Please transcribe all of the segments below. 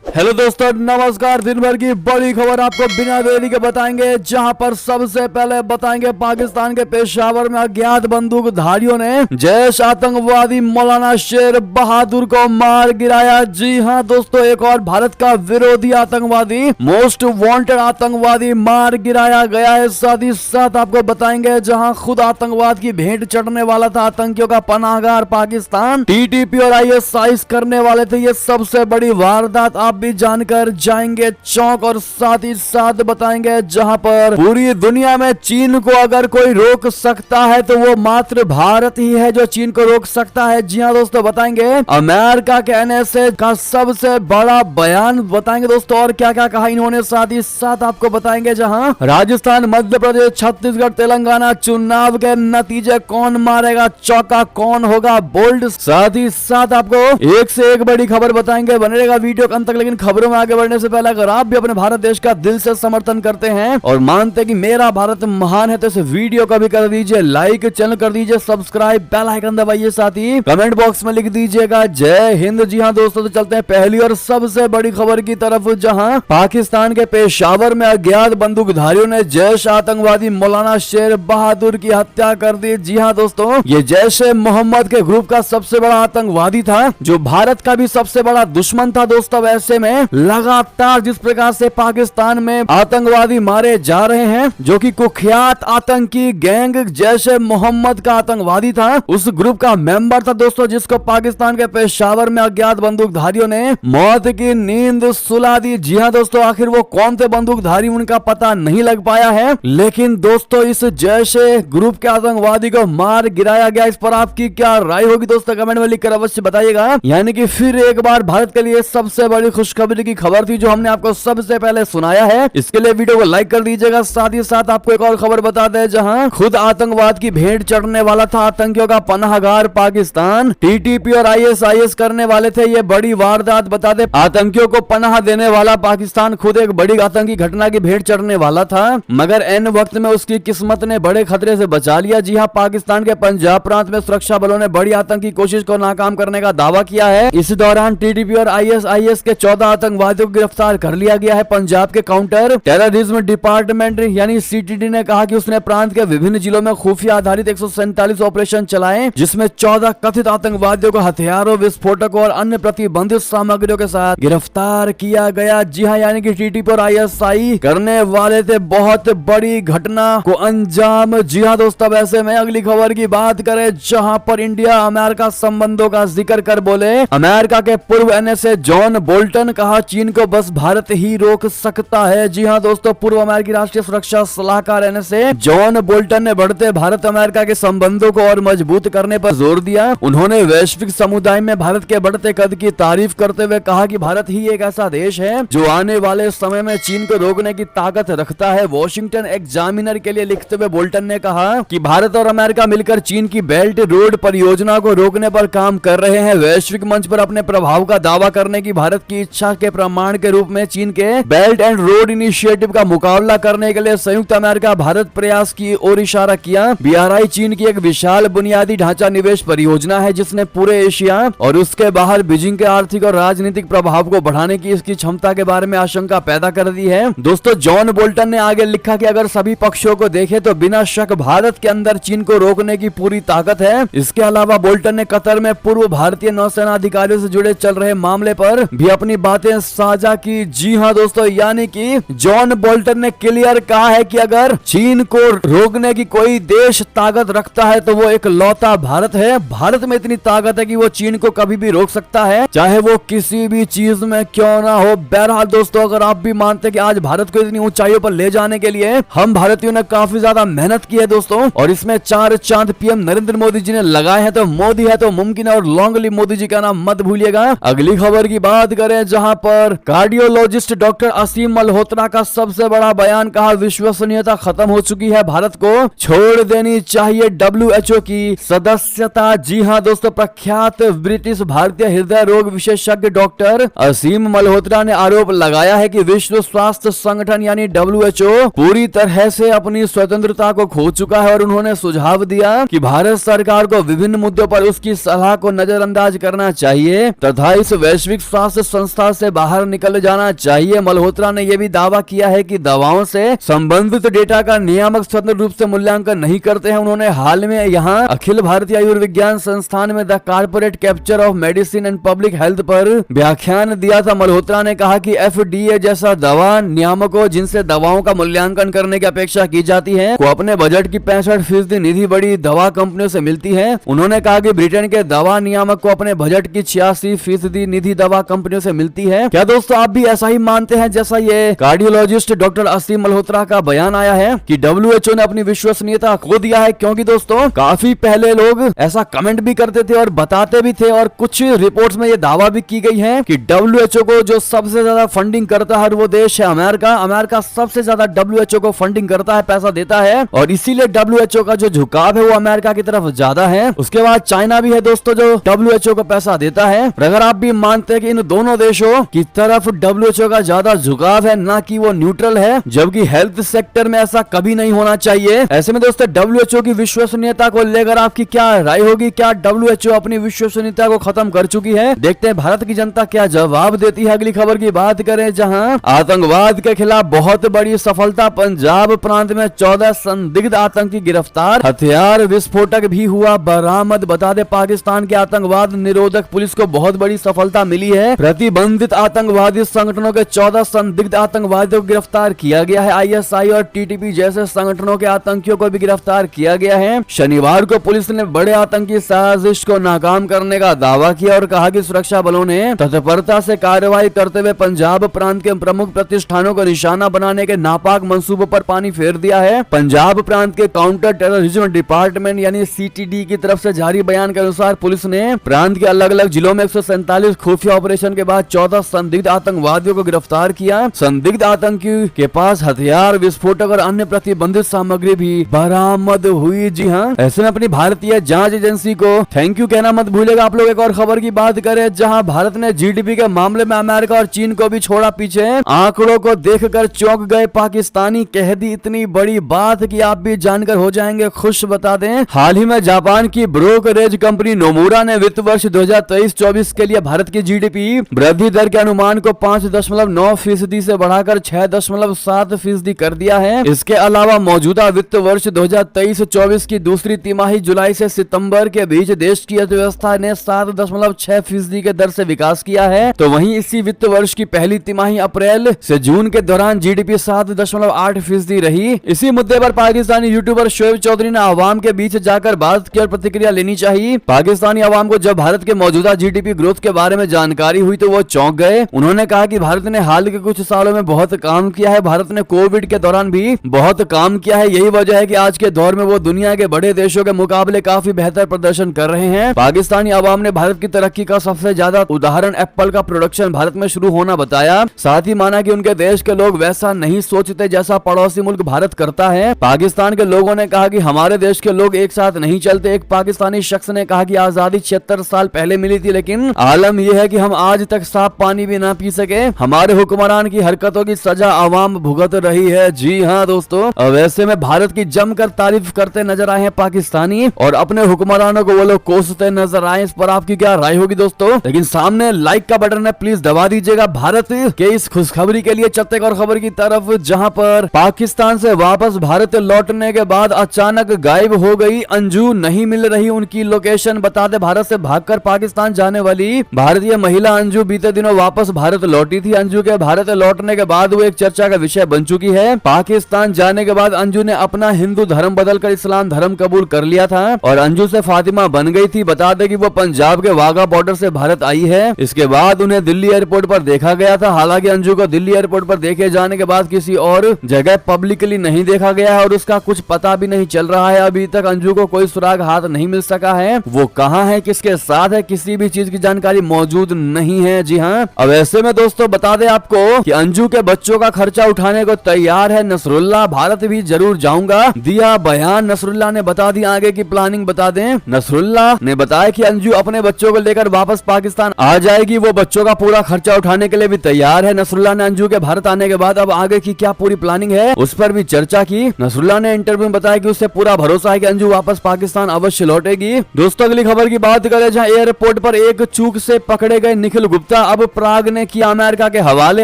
Hello दोस्तों, नमस्कार। दिन भर की बड़ी खबर आपको बिना देरी के बताएंगे, जहां पर सबसे पहले बताएंगे पाकिस्तान के पेशावर में अज्ञात बंदूकधारियों ने जैश आतंकवादी मौलाना शेर बहादुर को मार गिराया। जी हां दोस्तों, एक और भारत का विरोधी आतंकवादी, मोस्ट वांटेड आतंकवादी मार गिराया गया है। साथ ही साथ आपको बताएंगे जहां खुद आतंकवाद की भेंट चढ़ने वाला था आतंकियों का पनाहगार पाकिस्तान, टीटीपी और आईएसआईएस करने वाले थे ये सबसे बड़ी वारदात। आप भी जानकर जाएंगे चौंक। और साथ ही साथ बताएंगे जहां पर पूरी दुनिया में चीन को अगर कोई रोक सकता है तो वो मात्र भारत ही है जो चीन को रोक सकता है। जी हां दोस्तों, बताएंगे अमेरिका के एनएसए का सबसे बड़ा बयान बताएंगे दोस्तों, और क्या क्या कहा इन्होंने। साथ ही साथ आपको बताएंगे जहां राजस्थान, मध्य प्रदेश, छत्तीसगढ़, तेलंगाना चुनाव के नतीजे कौन मारेगा चौका, कौन होगा बोल्ड। साथ ही साथ आपको एक से एक बड़ी खबर बताएंगे, बने रहेगा वीडियो के अंत तक। लेकिन खबरों में आगे बढ़ने से पहले अगर आप भी अपने भारत देश का दिल से समर्थन करते हैं और मानते हैं कि मेरा भारत महान है तो इस वीडियो का भी कर दीजिए लाइक, चैनल कर दीजिए सब्सक्राइब, बेल आइकन दबाइए, साथ ही कमेंट बॉक्स में लिख दीजिएगा जय हिंद। जी हां दोस्तों, तो चलते हैं पहली और सबसे बड़ी खबर की तरफ, जहां पाकिस्तान के पेशावर में अज्ञात बंदूकधारियों ने जैश आतंकवादी मौलाना शेर बहादुर की हत्या कर दी। जी हां दोस्तों, ये जैश ए मोहम्मद के ग्रुप का सबसे बड़ा आतंकवादी था जो भारत का भी सबसे बड़ा दुश्मन था दोस्तों। ऐसे में लगातार जिस प्रकार से पाकिस्तान में आतंकवादी मारे जा रहे हैं, जो कि कुख्यात आतंकी गैंग जैश ए मोहम्मद का आतंकवादी था, उस ग्रुप का मेंबर था दोस्तों, जिसको पाकिस्तान के पेशावर में अज्ञात बंदूकधारियों ने मौत की नींद सुला दी। जी हां दोस्तों, आखिर वो कौन थे बंदूकधारी उनका पता नहीं लग पाया है, लेकिन दोस्तों इस जैश ए ग्रुप के आतंकवादी को मार गिराया गया। इस पर आपकी क्या राय होगी दोस्तों, कमेंट में लिखकर अवश्य बताइएगा। यानी कि फिर एक बार भारत के लिए सबसे बड़ी खुशखबरी की खबर थी जो हमने आपको सबसे पहले सुनाया है। इसके लिए वीडियो को लाइक कर दीजिएगा। साथ ही साथ आपको एक और खबर बता दें, जहां खुद आतंकवाद की भेंट चढ़ने वाला था आतंकियों का पनाहगार पाकिस्तान, टीटीपी और आईएसआईएस करने वाले थे ये बड़ी वारदात। बता दें, आतंकियों को पनाह देने वाला पाकिस्तान खुद एक बड़ी आतंकी घटना की भेंट चढ़ने वाला था, मगर एन वक्त में उसकी किस्मत ने बड़े खतरे से बचा लिया। जी हां, पाकिस्तान के पंजाब प्रांत में सुरक्षा बलों ने बड़ी आतंकी कोशिश को नाकाम करने का दावा किया है। इस दौरान टीटीपी और आईएसआईएस के 14 आतंकवादियों को गिरफ्तार कर लिया गया है। पंजाब के काउंटर टेररिज्म डिपार्टमेंट यानी सीटीडी ने कहा कि उसने प्रांत के विभिन्न जिलों में खुफिया आधारित 147 ऑपरेशन चलाए, जिसमें 14 कथित आतंकवादियों को हथियारों, विस्फोटकों और अन्य प्रतिबंधित सामग्रियों के साथ गिरफ्तार किया गया। जी हां, यानी कि टीटीपी और आईएसआई करने वाले थे बहुत बड़ी घटना को अंजाम। जी हां दोस्तों, वैसे में अगली खबर की बात करें, जहां पर इंडिया अमेरिका संबंधों का जिक्र कर बोले अमेरिका के पूर्व एनएसए जॉन बोल्टन, कहा चीन को बस भारत ही रोक सकता है। जी हां दोस्तों, पूर्व अमेरिकी राष्ट्रीय सुरक्षा सलाहकार एनएसए जॉन बोल्टन ने बढ़ते भारत अमेरिका के संबंधों को और मजबूत करने पर जोर दिया। उन्होंने वैश्विक समुदाय में भारत के बढ़ते कद की तारीफ करते हुए कहा कि भारत ही एक ऐसा देश है जो आने वाले समय में चीन को रोकने की ताकत रखता है। वॉशिंगटन एग्जामिनर के लिए लिखते हुए बोल्टन ने कहा कि भारत और अमेरिका मिलकर चीन की बेल्ट रोड परियोजना को रोकने पर काम कर रहे हैं। वैश्विक मंच पर अपने प्रभाव का दावा करने की भारत की इच्छा के प्रमाण के रूप में चीन के बेल्ट एंड रोड इनिशिएटिव का मुकाबला करने के लिए संयुक्त अमेरिका भारत प्रयास की ओर इशारा किया। बीआरआई चीन की एक विशाल बुनियादी ढांचा निवेश परियोजना है, जिसने पूरे एशिया और उसके बाहर बीजिंग के आर्थिक और राजनीतिक प्रभाव को बढ़ाने की इसकी क्षमता के बारे में आशंका पैदा कर दी है। दोस्तों, जॉन बोल्टन ने आगे लिखा कि अगर सभी पक्षों को देखें तो बिना शक भारत के अंदर चीन को रोकने की पूरी ताकत है। इसके अलावा बोल्टन ने कतर में पूर्व भारतीय नौसेना अधिकारियों से जुड़े चल रहे मामले पर भी अपनी बातें साझा की। जी हां दोस्तों, यानी कि जॉन बोल्टन ने क्लियर कहा है कि अगर चीन को रोकने की कोई देश ताकत रखता है तो वो एक लौता भारत है। भारत में इतनी ताकत है कि वो चीन को कभी भी रोक सकता है, चाहे वो किसी भी चीज में क्यों ना हो। बहरहाल दोस्तों, अगर आप भी मानते हैं कि आज भारत को इतनी ऊंचाइयों पर ले जाने के लिए हम भारतीयों ने काफी ज्यादा मेहनत की है दोस्तों, और इसमें 4 चांद पीएम नरेंद्र मोदी जी ने लगाए हैं, तो मोदी है तो मुमकिन है, और लॉन्ग लिव मोदी जी का नाम मत भूलिएगा। अगली खबर की बात करें, जहां पर कार्डियोलॉजिस्ट डॉक्टर असीम मल्होत्रा का सबसे बड़ा बयान, कहा विश्वसनीयता खत्म हो चुकी है, भारत को छोड़ देनी चाहिए डब्ल्यूएचओ की सदस्यता। जी हां दोस्तों, प्रख्यात ब्रिटिश भारतीय हृदय रोग विशेषज्ञ डॉक्टर असीम मल्होत्रा ने आरोप लगाया है कि विश्व स्वास्थ्य संगठन यानी डब्ल्यूएचओ पूरी तरह से अपनी स्वतंत्रता को खो चुका है, और उन्होंने सुझाव दिया कि भारत सरकार को विभिन्न मुद्दों पर उसकी सलाह को नजरअंदाज करना चाहिए तथा इस वैश्विक स्वास्थ्य संस्था से बाहर निकल जाना चाहिए। मल्होत्रा ने यह भी दावा किया है कि दवाओं से संबंधित डेटा का नियामक स्वतंत्र रूप से मूल्यांकन नहीं करते हैं। उन्होंने हाल में यहां अखिल भारतीय आयुर्विज्ञान संस्थान में the corporate capture of medicine and public health पर व्याख्यान दिया था। मल्होत्रा ने कहा कि FDA जैसा दवा नियामकों जिनसे दवाओं का मूल्यांकन करने की अपेक्षा की जाती है को अपने बजट की 65% निधि बड़ी दवा कंपनियों से मिलती है। उन्होंने कहा कि ब्रिटेन के दवा नियामक को अपने बजट की 86% निधि दवा कंपनियों से मिलती है। क्या दोस्तों आप भी ऐसा ही मानते हैं जैसा ये कार्डियोलॉजिस्ट डॉक्टर असीम मल्होत्रा का बयान आया है कि WHO ने अपनी विश्वसनीयता खो दिया है? क्योंकि दोस्तों काफी पहले लोग ऐसा कमेंट भी करते थे और बताते भी थे और कुछ रिपोर्ट्स में ये दावा भी की गई है कि WHO को जो सबसे ज्यादा फंडिंग करता है वो देश है अमेरिका। अमेरिका सबसे ज्यादा WHO को फंडिंग करता है, पैसा देता है और इसीलिए WHO का जो झुकाव है वो अमेरिका की तरफ ज्यादा है। उसके बाद चाइना भी है दोस्तों जो WHO को पैसा देता है। अगर आप भी मानते हैं कि इन दोनों देशों की तरफ WHO का ज्यादा झुकाव है ना कि वो न्यूट्रल है, जबकि हेल्थ सेक्टर में ऐसा कभी नहीं होना चाहिए। ऐसे में दोस्तों WHO की विश्वसनीयता को लेकर आपकी क्या राय होगी? क्या WHO अपनी विश्वसनीयता को खत्म कर चुकी है? देखते हैं भारत की जनता क्या जवाब देती है। अगली खबर की बात करें जहां आतंकवाद के खिलाफ बहुत बड़ी सफलता, पंजाब प्रांत में 14 संदिग्ध आतंकी गिरफ्तार, हथियार विस्फोटक भी हुआ बरामद। बता दे पाकिस्तान के आतंकवाद निरोधक पुलिस को बहुत बड़ी सफलता मिली है। प्रतिबंधित आतंकवादी संगठनों के 14 संदिग्ध आतंकवादियों को गिरफ्तार किया गया है। ISI और TTP जैसे संगठनों के आतंकियों को भी गिरफ्तार किया गया है। शनिवार को पुलिस ने बड़े आतंकी साजिश को नाकाम करने का दावा किया और कहा कि सुरक्षा बलों ने तत्परता से कार्रवाई करते हुए पंजाब प्रांत के प्रमुख प्रतिष्ठानों को निशाना बनाने के नापाक मंसूबों पर पानी फेर दिया है। पंजाब प्रांत के काउंटर टेररिज्म डिपार्टमेंट यानी CTD की तरफ से जारी बयान के अनुसार पुलिस ने प्रांत के अलग अलग जिलों में 147 खुफिया ऑपरेशन के बाद 14 संदिग्ध आतंकवादियों को गिरफ्तार किया। संदिग्ध आतंकी के पास हथियार, विस्फोटक और अन्य प्रतिबंधित सामग्री भी बरामद हुई। जी हाँ, ऐसे में अपनी भारतीय जांच एजेंसी को थैंक यू कहना मत भूलेगा। आप लोग एक और खबर की बात करें जहां भारत ने GDP के मामले में अमेरिका और चीन को भी छोड़ा पीछे। आंकड़ों को देखकर चौंक गए पाकिस्तानी, कह दी इतनी बड़ी बात कि आप भी जानकर हो जाएंगे खुश। बता दें हाल ही में जापान की ब्रोकरेज कंपनी नोमुरा ने वित्त वर्ष 2023-24 के लिए भारत की GDP वृद्धि दर के अनुमान को 5.9% से बढ़ाकर 6.7% कर दिया है। इसके अलावा मौजूदा वित्त वर्ष 2023-24 की दूसरी तिमाही जुलाई से सितंबर के बीच देश की अर्थव्यवस्था ने 7.6% के दर से विकास किया है। तो वहीं इसी वित्त वर्ष की पहली तिमाही अप्रैल से जून के दौरान GDP 7.8% रही। इसी मुद्दे पर पाकिस्तानी यूट्यूबर शोएब चौधरी ने आवाम के बीच जाकर बात की और प्रतिक्रिया लेनी चाहिए। पाकिस्तानी आवाम को जब भारत के मौजूदा GDP ग्रोथ के बारे में जानकारी हुई तो वो चौंक गए। उन्होंने कहा कि भारत ने हाल के कुछ सालों में बहुत काम किया है। भारत ने कोविड के दौरान भी बहुत काम किया है। यही वजह है कि आज के दौर में वो दुनिया के बड़े देशों के मुकाबले काफी बेहतर प्रदर्शन कर रहे हैं। पाकिस्तानी आवाम ने भारत की तरक्की का सबसे ज्यादा उदाहरण एप्पल का प्रोडक्शन भारत में शुरू होना बताया। साथ ही माना कि उनके देश के लोग वैसा नहीं सोचते जैसा पड़ोसी मुल्क भारत करता है। पाकिस्तान के लोगों ने कहा कि हमारे देश के लोग एक साथ नहीं चलते। एक पाकिस्तानी शख्स ने कहा कि आजादी 76 साल पहले मिली थी, लेकिन आलम यह है कि हम आज तक साफ पानी भी ना पी सके। हमारे हुक्मरान की हरकतों की सजा आवाम भुगत रही है। जी हाँ दोस्तों, वैसे में भारत की जमकर तारीफ करते नजर आए हैं पाकिस्तानी और अपने हुक्मरानों को वो लोग कोसते नजर आए। इस पर आपकी क्या राय होगी दोस्तों? लेकिन सामने लाइक का बटन है, प्लीज दबा दीजिएगा। भारत के इस खुशखबरी के लिए चलते एक और खबर की तरफ जहां पर पाकिस्तान से वापस भारत लौटने के बाद अचानक गायब हो गई अंजू, नहीं मिल रही उनकी लोकेशन। बता दे भारत से भागकर पाकिस्तान जाने वाली भारतीय महिला अंजू बीते दिनों वापस भारत लौटी थी। अंजू के भारत लौटने के बाद वो एक चर्चा का विषय बन चुकी है। पाकिस्तान जाने के बाद अंजू ने अपना हिंदू धर्म बदलकर इस्लाम धर्म कबूल कर लिया था और अंजू से फातिमा बन गई थी। बता दें कि वो पंजाब के वाघा बॉर्डर से भारत आई है। इसके बाद उन्हें दिल्ली एयरपोर्ट पर देखा गया था। हालांकि अंजू को दिल्ली एयरपोर्ट पर देखे जाने के बाद किसी और जगह पब्लिकली नहीं देखा गया है और उसका कुछ पता भी नहीं चल रहा है। अभी तक अंजू को कोई सुराग हाथ नहीं मिल सका है। वो कहां है, किसके साथ है, किसी भी चीज की जानकारी मौजूद नहीं है। जी हाँ, अब ऐसे में दोस्तों बता दें आपको कि अंजू के बच्चों का खर्चा उठाने को तैयार है नसरुल्लाह। भारत भी जरूर जाऊंगा, दिया बयान। नसरुल्लाह ने बता दी आगे की प्लानिंग। बता दें नसरुल्लाह ने बताया कि अंजू अपने बच्चों को लेकर वापस पाकिस्तान आ जाएगी। वो बच्चों का पूरा खर्चा उठाने के लिए भी तैयार है। नसरुल्लाह ने अंजू के भारत आने के बाद अब आगे की क्या पूरी प्लानिंग है उस पर भी चर्चा की। नसरुल्लाह ने इंटरव्यू में बताया कि उसे पूरा भरोसा है कि अंजू वापस पाकिस्तान अवश्य लौटेगी। दोस्तों अगली खबर की बात करें जहां एयरपोर्ट पर एक चूक से पकड़े गए निखिल गुप्ता गुप्ता अब प्राग ने किया अमेरिका के हवाले,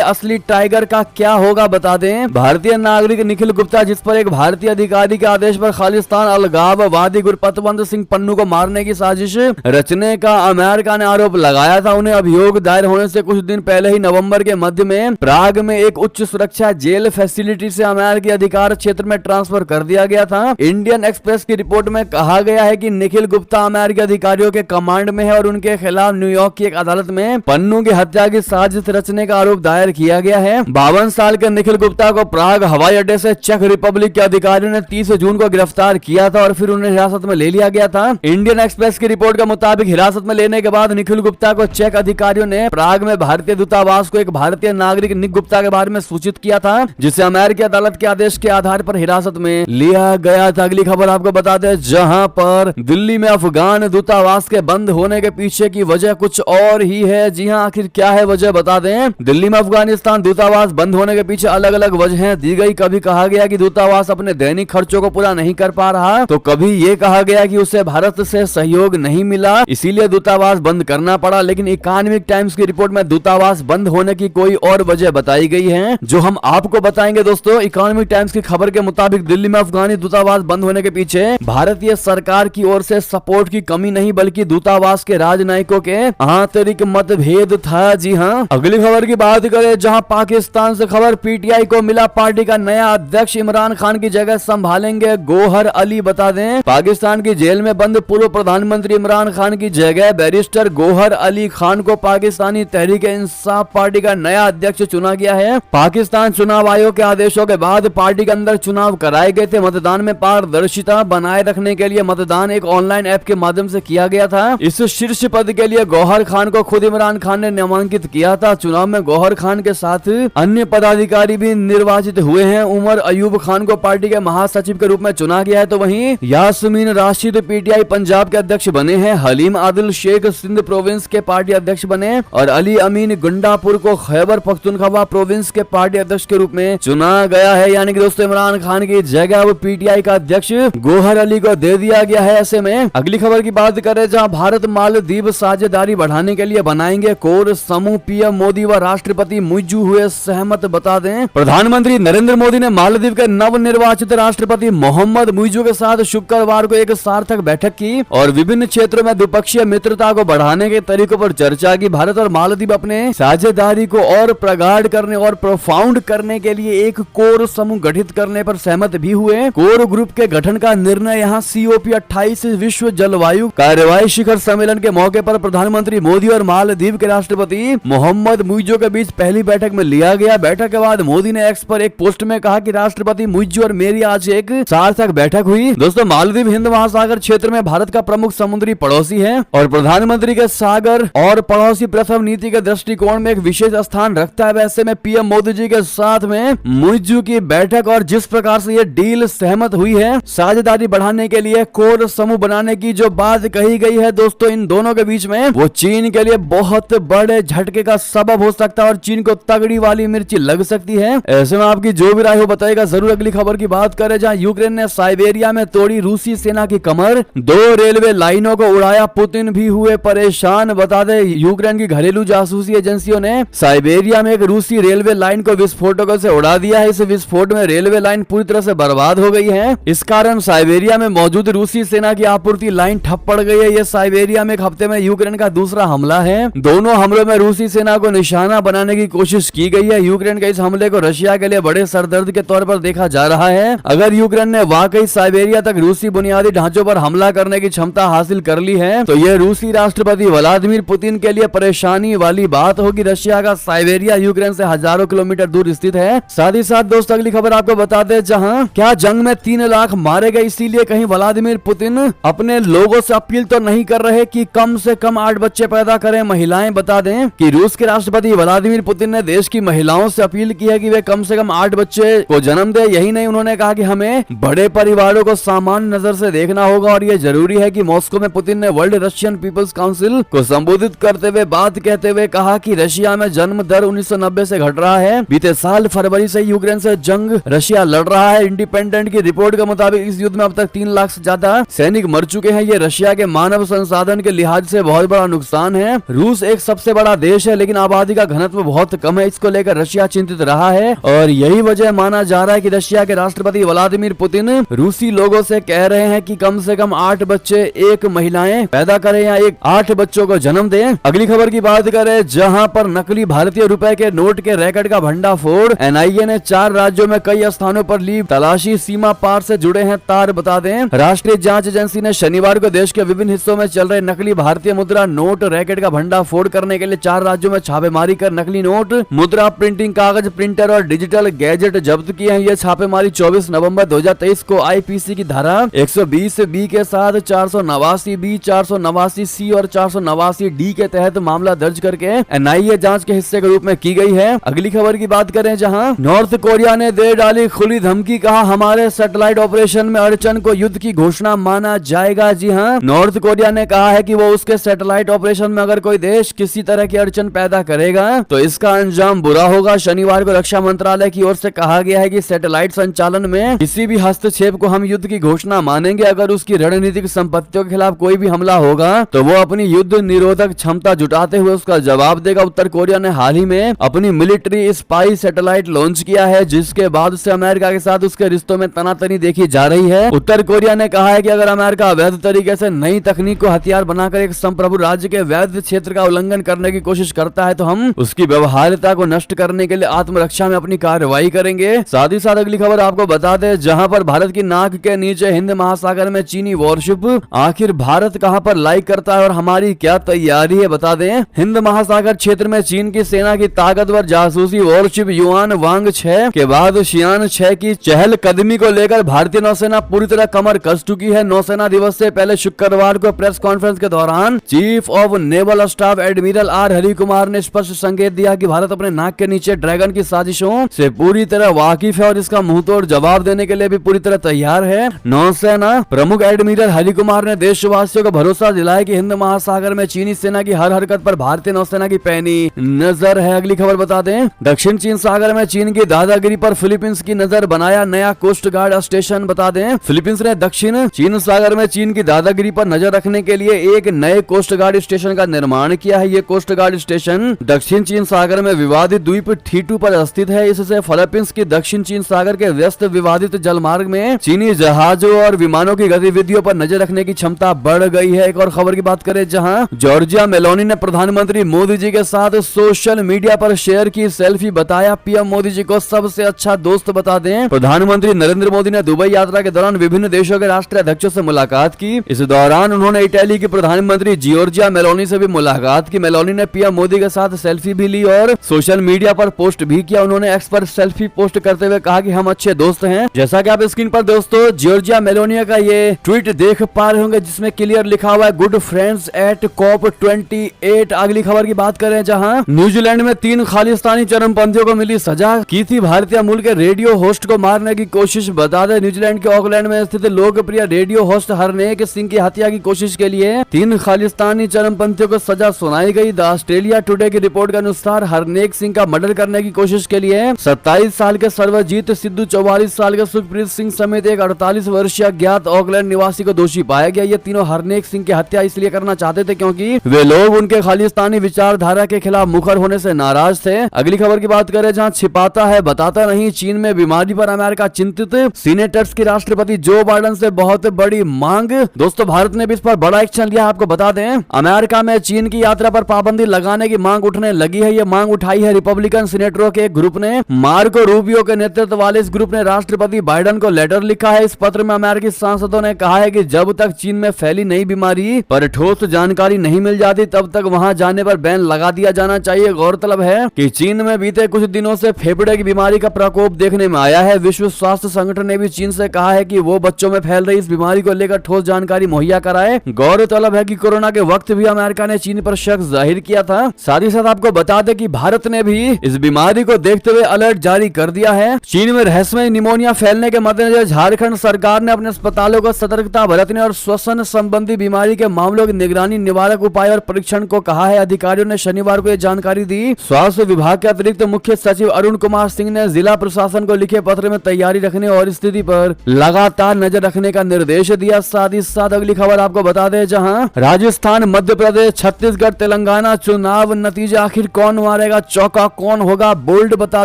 असली टाइगर का क्या होगा बता दें। भारतीय नागरिक निखिल गुप्ता, जिस पर एक भारतीय अधिकारी के आदेश पर खालिस्तान अलगाववादी गुरपतवंत सिंह पन्नू को मारने की साजिश रचने का अमेरिका ने आरोप लगाया था, उन्हें अभियोग दायर होने से कुछ दिन पहले ही नवंबर के मध्य में प्राग में एक उच्च सुरक्षा जेल फैसिलिटी से अमेरिकी अधिकार क्षेत्र में ट्रांसफर कर दिया गया था। इंडियन एक्सप्रेस की रिपोर्ट में कहा गया है कि निखिल गुप्ता अमेरिकी अधिकारियों के कमांड में है और उनके खिलाफ न्यूयॉर्क की एक अदालत में पन्नू की हत्या की साजिश रचने का आरोप दायर किया गया है। 52 साल के निखिल गुप्ता को प्राग हवाई अड्डे से चेक रिपब्लिक के अधिकारियों ने 30 जून को गिरफ्तार किया था और फिर उन्हें हिरासत में ले लिया गया था। इंडियन एक्सप्रेस की रिपोर्ट के मुताबिक हिरासत में लेने के बाद निखिल गुप्ता को चेक अधिकारियों ने प्राग में भारतीय दूतावास को एक भारतीय नागरिक निक गुप्ता के बारे में सूचित किया था, जिसे अमेरिकी अदालत के आदेश के आधार पर हिरासत में लिया गया था। अगली खबर आपको बता दें, जहां पर दिल्ली में अफगान दूतावास के बंद होने के पीछे की वजह कुछ और ही है। जी हां, आखिर क्या है वजह बता दें। दिल्ली में अफगानिस्तान दूतावास बंद होने के पीछे अलग अलग वजहें दी गई। कभी कहा गया कि दूतावास अपने दैनिक खर्चों को पूरा नहीं कर पा रहा, तो कभी ये कहा गया कि उसे भारत से सहयोग नहीं मिला इसीलिए दूतावास बंद करना पड़ा। लेकिन इकोनॉमिक टाइम्स की रिपोर्ट में दूतावास बंद होने की कोई और वजह बताई गई है, जो हम आपको बताएंगे। दोस्तों, इकोनॉमिक टाइम्स की खबर के मुताबिक दिल्ली में अफगानी दूतावास बंद होने के पीछे भारतीय सरकार की ओर से सपोर्ट की कमी नहीं बल्कि दूतावास के राजनयिकों के आंतरिक मतभेद था। जी हाँ, अगली खबर की बात करें, जहां पाकिस्तान से खबर, पीटीआई को मिला पार्टी का नया अध्यक्ष, इमरान खान की जगह संभालेंगे गौहर अली। बता दें, पाकिस्तान की जेल में बंद पूर्व प्रधानमंत्री इमरान खान की जगह बैरिस्टर गौहर अली खान को पाकिस्तानी तहरीक इंसाफ पार्टी का नया अध्यक्ष चुना गया है। पाकिस्तान चुनाव आयोग के आदेशों के बाद पार्टी के अंदर चुनाव कराए गए थे। मतदान में पारदर्शिता बनाए रखने के लिए मतदान एक ऑनलाइन ऐप के माध्यम से किया गया था। इस शीर्ष पद के लिए गौहर खान को खुद इमरान खान ने नामांकित किया था। चुनाव में गौहर खान के साथ अन्य पदाधिकारी भी निर्वाचित हुए हैं। उमर अयूब खान को पार्टी के महासचिव के रूप में चुना गया है, तो वहीं यास्मीन राशिद पीटीआई पंजाब के अध्यक्ष बने हैं। हलीम आदिल शेख सिंध प्रोविंस के पार्टी अध्यक्ष बने और अली अमीन गुंडापुर को खैबर पख्तूनख्वा प्रोविंस के पार्टी अध्यक्ष के रूप में चुना गया है। यानी कि दोस्तों, इमरान खान की जगह वो पीटीआई का अध्यक्ष गौहर अली को दे दिया गया है। ऐसे में अगली खबर की बात करें, जहां भारत मालदीव साझेदारी बढ़ाने के लिए बनाएंगे कोर समूह, पीएम मोदी व राष्ट्रपति मुइज्जू हुए सहमत। बता दें, प्रधानमंत्री नरेंद्र मोदी ने मालदीव के नवनिर्वाचित राष्ट्रपति मोहम्मद मुइज्जू के साथ शुक्रवार को एक सार्थक बैठक की और विभिन्न क्षेत्रों में द्विपक्षीय मित्रता को बढ़ाने के तरीकों पर चर्चा की। भारत और मालदीव अपने साझेदारी को और प्रगाढ़ करने और प्रोफाउंड करने के लिए एक कोर समूह गठित करने पर सहमत भी हुए। कोर ग्रुप के गठन का निर्णय यहाँ COP 28 विश्व जलवायु कार्यवाही शिखर सम्मेलन के मौके पर प्रधानमंत्री मोदी और मालदीव के राष्ट्रपति मोहम्मद मुइज्जू के बीच पहली बैठक में लिया गया। बैठक के बाद मोदी ने एक्स पर एक पोस्ट में कहा कि राष्ट्रपति मुइज्जू और मेरी आज एक सार्थक बैठक हुई। दोस्तों, मालदीव हिंद महासागर क्षेत्र में भारत का प्रमुख समुद्री पड़ोसी है और प्रधानमंत्री के सागर और पड़ोसी प्रथम नीति के दृष्टिकोण में एक विशेष स्थान रखता है। वैसे में पीएम मोदी जी के साथ में मुइज्जू की बैठक और जिस प्रकार से ये डील सहमत हुई है साझेदारी बढ़ाने के लिए कोर समूह बनाने की जो बात कही गई है, दोस्तों, इन दोनों के बीच में वो चीन के लिए बहुत बड़े झटके का सबब हो सकता है और चीन को तगड़ी वाली मिर्ची लग सकती है। ऐसे में आपकी जो भी राय हो बताएगा जरूर। अगली खबर की बात करें, जहां यूक्रेन ने साइबेरिया में तोड़ी रूसी सेना की कमर, 2 रेलवे लाइनों को उड़ाया, पुतिन भी हुए परेशान। बता दें, यूक्रेन की घरेलू जासूसी एजेंसियों ने साइबेरिया में एक रूसी रेलवे लाइन को विस्फोटकों से उड़ा दिया है। इस विस्फोट में रेलवे लाइन पूरी तरह से बर्बाद हो गई है। इस कारण साइबेरिया में मौजूद रूसी सेना की आपूर्ति लाइन ठप पड़ गई है। यह साइबेरिया में एक हफ्ते में यूक्रेन का दूसरा हमला है। दोनों हमलों में रूसी सेना को निशाना बनाने की कोशिश की गई है। यूक्रेन के इस हमले को रशिया के लिए बड़े सरदर्द के तौर पर देखा जा रहा है। अगर यूक्रेन ने वाकई साइबेरिया तक रूसी बुनियादी ढांचों पर हमला करने की क्षमता हासिल कर ली है, तो यह रूसी राष्ट्रपति व्लादिमीर पुतिन के लिए परेशानी वाली बात होगी। रशिया का साइबेरिया यूक्रेन से हजारों किलोमीटर दूर स्थित है। साथ ही साथ दोस्तों, अगली खबर आपको बता दें, जहां क्या जंग में 3 लाख मारे गए, इसीलिए कहीं व्लादिमीर पुतिन अपने लोगों से अपील तो नहीं कर रहे कि कम से कम 8 बच्चे पैदा करें महिलाएं। बता दें कि रूस के राष्ट्रपति व्लादिमीर पुतिन ने देश की महिलाओं से अपील की है कि वे कम से कम 8 बच्चे को जन्म दे। यही नहीं, उन्होंने कहा कि हमें बड़े परिवारों को सामान्य नजर से देखना होगा और यह जरूरी है कि मॉस्को में पुतिन ने वर्ल्ड रशियन पीपल्स काउंसिल को संबोधित करते हुए बात कहते हुए कहा कि रशिया में जन्म दर 1990 से घट रहा है। बीते साल फरवरी से यूक्रेन से जंग रशिया लड़ रहा है। इंडिपेंडेंट की रिपोर्ट के मुताबिक इस युद्ध में अब तक 3 लाख से ज्यादा सैनिक मर चुके हैं। ये रशिया के मानव संसाधन के लिहाज से बहुत बड़ा नुकसान है। रूस एक सबसे सबसे बड़ा देश है लेकिन आबादी का घनत्व बहुत कम है। इसको लेकर रशिया चिंतित रहा है और यही वजह माना जा रहा है कि रशिया के राष्ट्रपति व्लादिमीर पुतिन रूसी लोगों से कह रहे हैं कि कम से कम 8 बच्चे 1 महिलाएं पैदा करें या 8 बच्चों को जन्म दें। अगली खबर की बात करें जहां पर नकली भारतीय रुपए के नोट के रैकेट का भंडाफोड़। एनआईए ने 4 राज्यों में कई स्थानों पर ली तलाशी। सीमा पार से जुड़े हैं तार, बता दें। राष्ट्रीय जांच एजेंसी ने शनिवार को देश के विभिन्न हिस्सों में चल रहे नकली भारतीय मुद्रा नोट रैकेट का भंडाफोड़ करने के लिए 4 राज्यों में छापेमारी कर नकली नोट, मुद्रा प्रिंटिंग, कागज, प्रिंटर और डिजिटल गैजेट जब्त किए हैं। यह छापेमारी 24 नवंबर 2023 को आईपीसी की धारा 120 बी के साथ 489 बी, 489 सी और 489 डी के तहत मामला दर्ज करके एनआईए जांच के हिस्से के रूप में की गई है। अगली खबर की बात करें जहां नॉर्थ कोरिया ने दे डाली खुली धमकी, कहा हमारे सैटेलाइट ऑपरेशन में अड़चन को युद्ध की घोषणा माना जाएगा। जी हां, नॉर्थ कोरिया ने कहा है कि वो उसके सैटेलाइट ऑपरेशन में अगर कोई देश किसी तरह की अड़चन पैदा करेगा तो इसका अंजाम बुरा होगा। शनिवार को रक्षा मंत्रालय की ओर से कहा गया है कि सैटेलाइट संचालन में किसी भी हस्तक्षेप को हम युद्ध की घोषणा मानेंगे। अगर उसकी रणनीतिक संपत्तियों के खिलाफ कोई भी हमला होगा तो वो अपनी युद्ध निरोधक क्षमता जुटाते हुए उसका जवाब देगा। उत्तर कोरिया ने हाल ही में अपनी मिलिट्री स्पाई सैटेलाइट लॉन्च किया है जिसके बाद से अमेरिका के साथ उसके रिश्तों में तनातनी देखी जा रही है। उत्तर कोरिया ने कहा है कि अगर अमेरिका अवैध तरीके से नई तकनीक को हथियार बनाकर एक संप्रभु राज्य के वैध क्षेत्र का उल्लंघन करने की कोशिश करता है तो हम उसकी व्यवहार्यता को नष्ट करने के लिए आत्मरक्षा में अपनी कार्रवाई करेंगे। साथ ही साथ अगली खबर आपको बता दें जहां पर भारत की नाक के नीचे हिंद महासागर में चीनी वॉरशिप, आखिर भारत कहां पर लाइक करता है और हमारी क्या तैयारी है, बता दें। हिंद महासागर क्षेत्र में चीन की सेना की ताकतवर जासूसी वॉरशिप युआन वांग 6 के बाद शियान 6 की चहलकदमी को लेकर भारतीय नौसेना पूरी तरह कमर कस चुकी है। नौसेना दिवस से पहले शुक्रवार को प्रेस कॉन्फ्रेंस के दौरान chief of naval staff admiral R Hari Kumar ने स्पष्ट संकेत दिया कि भारत अपने नाक के नीचे ड्रैगन की साजिशों से पूरी तरह वाकिफ है और इसका मुंहतोड़ जवाब देने के लिए भी पूरी तरह तैयार है। नौसेना प्रमुख एडमिरल हरि कुमार ने देशवासियों को भरोसा दिलाया कि हिंद महासागर में चीनी सेना की हर हरकत पर भारतीय नौसेना की पैनी नजर है। अगली खबर बता दें दक्षिण चीन सागर में चीन की दादागिरी पर फिलीपींस की नजर, बनाया नया कोस्ट गार्ड स्टेशन। बता दें फिलीपींस ने दक्षिण चीन सागर में चीन की दादागिरी पर नजर रखने के लिए एक नए कोस्ट गार्ड स्टेशन का निर्माण किया है। ये कोस्ट गार्ड स्टेशन दक्षिण चीन सागर में विवादित द्वीप ठीटू पर स्थित है। इससे फिलीपींस की दक्षिण चीन सागर के व्यस्त विवादित जलमार्ग में चीनी जहाजों और विमानों की गतिविधियों पर नजर रखने की क्षमता बढ़ गई है। एक और खबर की बात करें जहां जॉर्जिया मेलोनी ने प्रधानमंत्री मोदी जी के साथ सोशल मीडिया पर शेयर की सेल्फी, बताया पीएम मोदी जी को सबसे अच्छा दोस्त। बता दें प्रधानमंत्री नरेंद्र मोदी ने दुबई यात्रा के दौरान विभिन्न देशों के राष्ट्राध्यक्षों से मुलाकात की। इस दौरान उन्होंने इटली की प्रधानमंत्री जॉर्जिया मेलोनी से भी मुलाकात की। मेलोनी ने पीएम मोदी के साथ सेल्फी भी ली और सोशल मीडिया पर पोस्ट भी किया। उन्होंने एक्स पर सेल्फी पोस्ट करते हुए कहा कि हम अच्छे दोस्त हैं। जैसा कि आप स्क्रीन पर दोस्तों जॉर्जिया मेलोनिया का ये ट्वीट देख पा रहे होंगे जिसमें क्लियर लिखा हुआ है गुड फ्रेंड्स एट कॉप 28। अगली खबर की बात करें जहां न्यूजीलैंड में 3 खालिस्तानी चरमपंथियों को मिली सजा, की थी भारतीय मूल के रेडियो होस्ट को मारने की कोशिश। बता दें न्यूजीलैंड के ऑकलैंड में स्थित लोकप्रिय रेडियो होस्ट हरनेक सिंह की हत्या की कोशिश के लिए 3 खालिस्तानी चरमपंथियों को सजा सुनाई गई। द ऑस्ट्रेलिया टुडे की रिपोर्ट के अनुसार हरनेक सिंह का मर्डर करने की कोशिश के लिए 27 साल के सर्वजीत सिद्धू, 44 साल के सुखप्रीत सिंह समेत एक 48 वर्षीय ज्ञात ऑकलैंड निवासी को दोषी पाया गया। ये तीनों हरनेक सिंह की हत्या इसलिए करना चाहते थे क्योंकि वे लोग उनके खालिस्तानी विचारधारा के खिलाफ मुखर होने से नाराज थे। अगली खबर की बात करें जहां छिपाता है बताता नहीं, चीन में बीमारी पर अमेरिका चिंतित, सीनेटर्स की राष्ट्रपति जो बाइडेन से बहुत बड़ी मांग। दोस्तों भारत ने भी इस पर बड़ा एक्शन लिया। आपको बता दें अमेरिका में चीन की यात्रा पर पाबंदी लगाने की मांग उठने लगी है। ये मांग उठाई है रिपब्लिकन सीनेटरों के एक ग्रुप ने। मार्को रूबियो के नेतृत्व वाले इस ग्रुप ने राष्ट्रपति बाइडेन को लेटर लिखा है। इस पत्र में अमेरिकी सांसदों ने कहा है कि जब तक चीन में फैली नई बीमारी पर ठोस जानकारी नहीं मिल जाती तब तक वहां जाने पर बैन लगा दिया जाना चाहिए। गौरतलब है कि चीन में बीते कुछ दिनों से फेफड़े की बीमारी का प्रकोप देखने में आया है। विश्व स्वास्थ्य संगठन ने भी चीन से कहा है कि वो बच्चों में फैल रही इस बीमारी को लेकर ठोस जानकारी मुहैया कराए। गौरतलब है कि कोरोना के वक्त भी अमेरिका ने चीन पर शक जाहिर किया था। साथ ही साथ आपको बता दें कि भारत ने भी इस बीमारी को देखते हुए अलर्ट जारी कर दिया है। चीन में रहस्यमय निमोनिया फैलने के मद्देनजर झारखंड सरकार ने अपने अस्पतालों को सतर्कता बरतने और श्वसन संबंधी बीमारी के मामलों की निगरानी, निवारक उपाय और परीक्षण को कहा है। अधिकारियों ने शनिवार को यह जानकारी दी। स्वास्थ्य विभाग के अतिरिक्त मुख्य सचिव अरुण कुमार सिंह ने जिला प्रशासन को लिखे पत्र में तैयारी रखने और स्थिति पर लगातार नजर रखने का निर्देश दिया। साथ ही साथ अगली खबर आपको बता दें जहां राजस्थान, मध्य प्रदेश, छत्तीसगढ़, तेलंगाना तेलंगाना चुनाव नतीजा आखिर कौन मारेगा चौका, कौन होगा बोल्ड, बता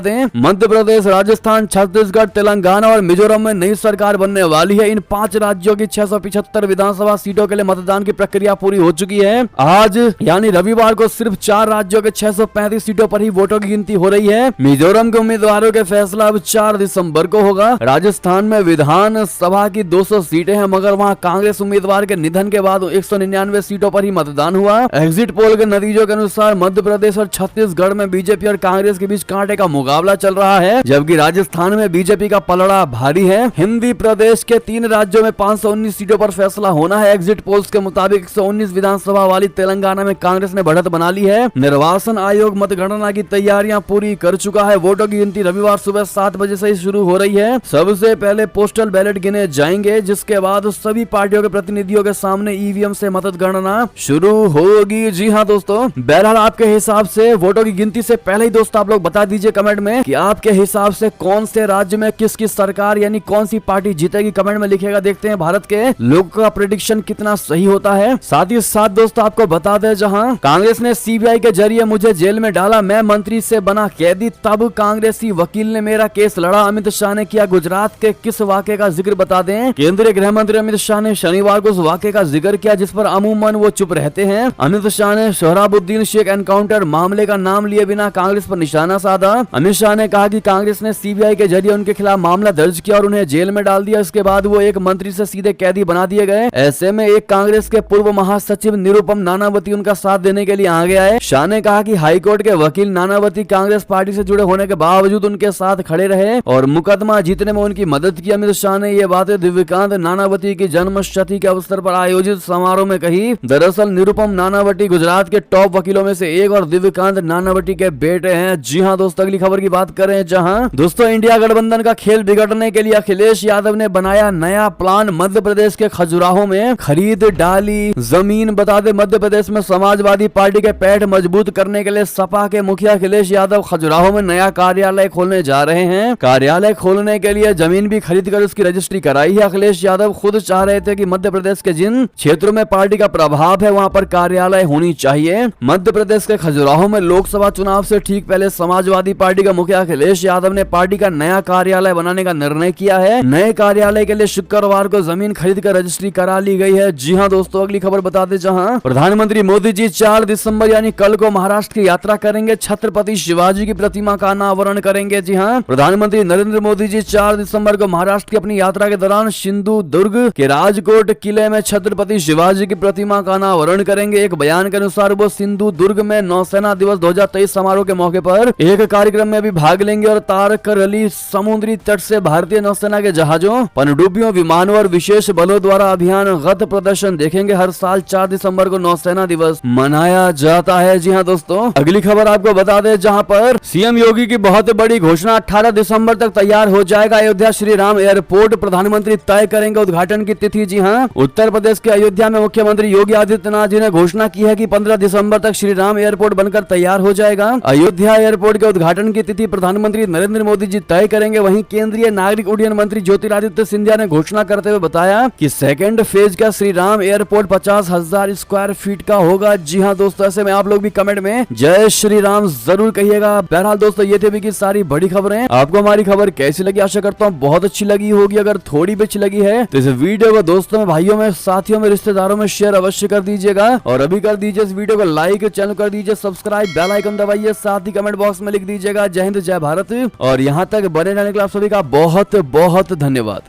दें। मध्य प्रदेश, राजस्थान, छत्तीसगढ़, तेलंगाना और मिजोरम में नई सरकार बनने वाली है। इन 5 राज्यों की 675 विधानसभा सीटों के लिए मतदान की प्रक्रिया पूरी हो चुकी है। आज यानी रविवार को सिर्फ 4 राज्यों के 635 सीटों पर ही वोटों की गिनती हो रही है। मिजोरम के उम्मीदवारों का फैसला अब 4 दिसंबर को होगा। राजस्थान में विधानसभा की 200 सीटें हैं, मगर वहां कांग्रेस उम्मीदवार के निधन के बाद 199 सीटों पर ही मतदान हुआ। एग्जिट पोल के नतीजों के अनुसार मध्य प्रदेश और छत्तीसगढ़ में बीजेपी और कांग्रेस के बीच कांटे का मुकाबला चल रहा है, जबकि राजस्थान में बीजेपी का पलड़ा भारी है। हिंदी प्रदेश के 3 राज्यों में 519 सीटों पर फैसला होना है। एग्जिट पोल्स के मुताबिक 119 विधानसभा वाली तेलंगाना में कांग्रेस ने बढ़त बना ली है। निर्वाचन आयोग मतगणना की तैयारियां पूरी कर चुका है। वोटों की गिनती रविवार सुबह 7 बजे से ही शुरू हो रही है। सबसे पहले पोस्टल बैलेट गिने जाएंगे, जिसके बाद सभी पार्टियों के प्रतिनिधियों के सामने ईवीएम से मतगणना शुरू होगी। जी हाँ दोस्तों, बहरहाल आपके हिसाब से वोटों की गिनती से पहले ही दोस्तों आप लोग बता दीजिए कमेंट में कि आपके हिसाब से कौन से राज्य में किसकी सरकार यानी कौन सी पार्टी जीतेगी। कमेंट में लिखेगा, देखते हैं भारत के लोगों का प्रेडिक्शन कितना सही होता है। साथ ही साथ दोस्तों आपको बता दें, जहां कांग्रेस ने सीबीआई के जरिए मुझे जेल में डाला, मैं मंत्री से बना कैदी, तब कांग्रेसी वकील ने मेरा केस लड़ा। अमित शाह ने किया गुजरात के किस वाकये का जिक्र, बता दें। केंद्रीय गृह मंत्री अमित शाह ने शनिवार को उस वाकये का जिक्र किया जिस पर अमूमन वो चुप रहते हैं। अमित शाह ने सोहराबुद्दीन शेख एनकाउंटर मामले का नाम लिए बिना कांग्रेस पर निशाना साधा। अमित शाह ने कहा कि कांग्रेस ने सीबीआई के जरिए उनके खिलाफ मामला दर्ज किया और उन्हें जेल में डाल दिया। इसके बाद वो एक मंत्री से सीधे कैदी बना दिए गए। ऐसे में एक कांग्रेस के पूर्व महासचिव निरुपम नानावती उनका साथ देने के लिए आ गया है। शाह ने कहा कि हाईकोर्ट के वकील नानावती कांग्रेस पार्टी से जुड़े होने के बावजूद उनके साथ खड़े रहे और मुकदमा जीतने में उनकी मदद की। अमित शाह ने ये बातें दिव्यकांत नानावती की जन्मशती के अवसर पर आयोजित समारोह में कही। दरअसल निरुपम नानावती गुजरात के टॉप वकीलों में से एक और दिव्यकांत नानावती के बेटे हैं। जी हाँ दोस्तों, अगली खबर की बात करें, जहां दोस्तों इंडिया गठबंधन का खेल बिगड़ने के लिए अखिलेश यादव ने बनाया नया प्लान। मध्य प्रदेश के खजुराहो में खरीद डाली जमीन। बता दें, मध्य प्रदेश में समाजवादी पार्टी के पैठ मजबूत करने के लिए सपा के मुखिया अखिलेश यादव खजुराहो में नया कार्यालय खोलने जा रहे हैं। कार्यालय खोलने के लिए जमीन भी खरीद कर उसकी रजिस्ट्री कराई है। अखिलेश यादव खुद चाह रहे थे कि मध्य प्रदेश के जिन क्षेत्रों में पार्टी का प्रभाव है वहां पर कार्यालय होनी चाहिए। मध्य प्रदेश के खजुराहो में लोकसभा चुनाव से ठीक पहले समाजवादी पार्टी का मुखिया अखिलेश यादव ने पार्टी का नया कार्यालय बनाने का निर्णय किया है। नए कार्यालय के लिए शुक्रवार को जमीन खरीद कर रजिस्ट्री करा ली गई है। जी हाँ दोस्तों, अगली खबर बता दें, जहां प्रधानमंत्री मोदी जी 4 दिसंबर यानी कल को महाराष्ट्र की यात्रा करेंगे। छत्रपति शिवाजी की प्रतिमा का अनावरण करेंगे। जी हाँ, प्रधानमंत्री नरेंद्र मोदी जी 4 दिसंबर को महाराष्ट्र की अपनी यात्रा के दौरान सिंधु दुर्ग के राजकोट किले में छत्रपति शिवाजी की प्रतिमा का अनावरण करेंगे। एक बयान के अनुसार वो सिंधु दुर्ग में नौसेना दिवस 2023 समारोह के मौके पर एक कार्यक्रम में भी भाग लेंगे और तारकरली समुद्री तट से भारतीय नौसेना के जहाजों, पनडुब्बियों, विमानों और विशेष बलों द्वारा अभियानगत प्रदर्शन देखेंगे। हर साल 4 दिसंबर को नौसेना दिवस मनाया जाता है। जी हाँ दोस्तों, अगली खबर आपको बता दें, जहां पर सीएम योगी की बहुत बड़ी घोषणा, 18 दिसंबर तक तैयार हो जाएगा अयोध्या श्री राम एयरपोर्ट। प्रधानमंत्री तय करेंगे उद्घाटन की तिथि। जी हाँ, उत्तर प्रदेश के अयोध्या में मुख्यमंत्री योगी आदित्यनाथ जी ने घोषणा की है कि 15 दिसंबर तक श्री राम एयरपोर्ट बनकर तैयार हो जाएगा। अयोध्या एयरपोर्ट के उद्घाटन की तिथि प्रधानमंत्री नरेंद्र मोदी जी तय करेंगे। वहीं केंद्रीय नागरिक उड्डयन मंत्री ज्योतिरादित्य सिंधिया ने घोषणा करते हुए बताया कि सेकेंड फेज का Shri Ram airport 50,000 square feet का होगा। जी हाँ दोस्तों, ऐसे में आप लोग भी कमेंट में जय श्री राम जरूर कहिएगा। बहरहाल दोस्तों, ये थे अभी की सारी बड़ी खबरें। आपको हमारी खबर कैसी लगी? आशा करता हूँ बहुत अच्छी लगी होगी। अगर थोड़ी भी अच्छी लगी है तो इस वीडियो को दोस्तों में, भाइयों में, साथियों में, रिश्तेदारों में शेयर अवश्य कर दीजिएगा और अभी कर दीजिए इस वीडियो को लाइक, चैनल कर दीजिए सब्सक्राइब, बेल आइकन दबाइए, साथ ही कमेंट बॉक्स में लिख दीजिएगा जय हिंद जय भारत। और यहाँ तक बने रहने के लिए आप सभी का बहुत बहुत धन्यवाद।